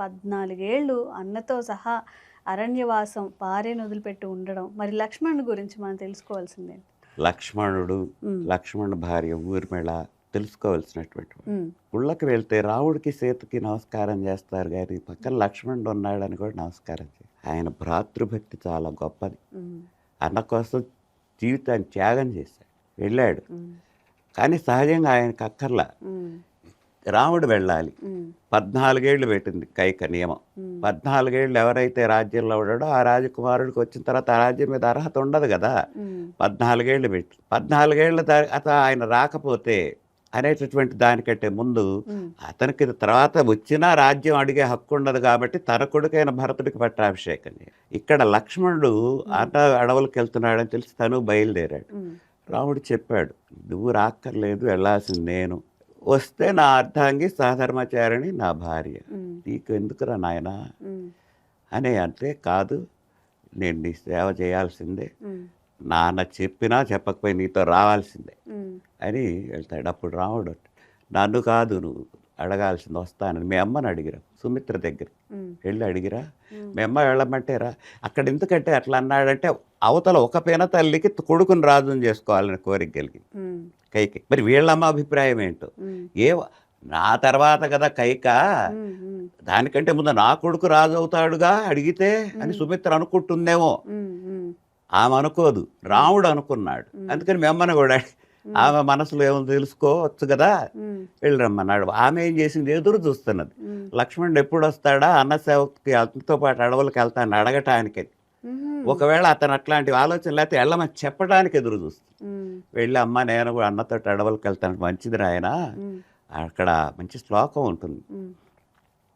14 ఏళ్ళు అన్నతో సహా అరణ్యవాసం, భార్యను వదిలిపెట్టి ఉండడం. మరి లక్ష్మణుడి గురించి మనం తెలుసుకోవాల్సిందేంటి? లక్ష్మణుడు, హ్మ్. లక్ష్మణుడి భార్య ఊర్మిళ తెలుసుకోవాల్సినటువంటి వాడు. హ్మ్. గుళ్ళకి వెళ్తే రాముడికి సీతకి నమస్కారం చేస్తారు కానీ పక్కన లక్ష్మణుడు ఉన్నాడని కూడా నమస్కారం చేయరు. ఆయన భ్రాతృభక్తి చాలా గొప్పది. హ్మ్. అన్న కోసం జీవితాన్ని త్యాగం చేశాడు, వెళ్ళాడు. హ్మ్. కానీ సహజంగా ఆయనకు అక్కర్లా, హ్మ్. రాముడు వెళ్ళాలి. హ్మ్. 14 ఏళ్ళు పెట్టింది కైక నియమం. హ్మ్. 14 ఏళ్ళు ఎవరైతే రాజ్యంలో ఉన్నాడో ఆ రాజకుమారుడికి వచ్చిన తర్వాత ఆ రాజ్యం మీద అర్హత ఉండదు కదా. హ్మ్. 14 ఏళ్ళు పెట్టి 14 ఏళ్ళ తర్వాత ఆయన రాకపోతే అనేటటువంటి దానికంటే ముందు హ్మ్. అతనికి తర్వాత వచ్చినా రాజ్యం అడిగే హక్కు ఉండదు కాబట్టి తన కొడుకైన భరతుడికి పట్టాభిషేకం చేయాలి. ఇక్కడ లక్ష్మణుడు అడవులకు వెళ్తున్నాడని తెలిసి తను బయలుదేరాడు. హ్మ్. రాముడు చెప్పాడు, నువ్వు రాక్కర్లేదు, వెళ్ళాల్సింది నేను. వస్తే నా అర్ధాంగి సహధర్మచారిణి నా భార్య, హ్మ్. నీకు ఎందుకురా నాయనా హ్మ్. అని. అంటే కాదు, నేను నీ సేవ చేయాల్సిందే, హ్మ్. నాన్న చెప్పినా చెప్పకపోయి నీతో రావాల్సిందే హ్మ్. అని వెళ్తాడు. అప్పుడు రాముడు, నన్ను కాదు నువ్వు అడగాల్సింది, వస్తానని మీ అమ్మని అడిగిరా, సుమిత్ర దగ్గర హ్మ్. వెళ్ళి అడిగిరా, హ్మ్. మీ అమ్మ వెళ్ళమంటే రా. అక్కడ ఎందుకంటే అట్లా అన్నాడంటే అవతల ఒక పేన తల్లికి కొడుకుని రాజుని చేసుకోవాలని కోరిక కలిగింది హ్మ్. కైకి. మరి వీళ్ళమ్మ అభిప్రాయం ఏంటో హ్మ్. ఏ నా తర్వాత కదా కైక, హ్మ్. హ్మ్. దానికంటే ముందు నా కొడుకు రాజు అవుతాడుగా అడిగితే అని సుమిత్ర అనుకుంటుందేమో. హ్మ్. హ్మ్. ఆమె అనుకోదు, రాముడు అనుకున్నాడు. అందుకని మీ అమ్మని కూడా ఆమె మనసులో ఏమో తెలుసుకోవచ్చు కదా, హ్మ్. వెళ్ళి రమ్మన్నాడు. ఆమె ఏం చేసింది, ఎదురు చూస్తున్నది హ్మ్. లక్ష్మణుడు ఎప్పుడు వస్తాడా అన్న సేవకి అతనితో పాటు అడవులకు వెళ్తాను అడగటానికి. హుహు. ఒకవేళ అతను అట్లాంటి ఆలోచన లేకపోతే వెళ్ళమని చెప్పడానికి ఎదురు చూస్తుంది. హ్మ్. వెళ్ళి అమ్మ నేను కూడా అన్నతో అడవులకు వెళ్తాను, మంచిది రాయన, హ్మ్. అక్కడ మంచి శ్లోకం ఉంటుంది, హ్మ్.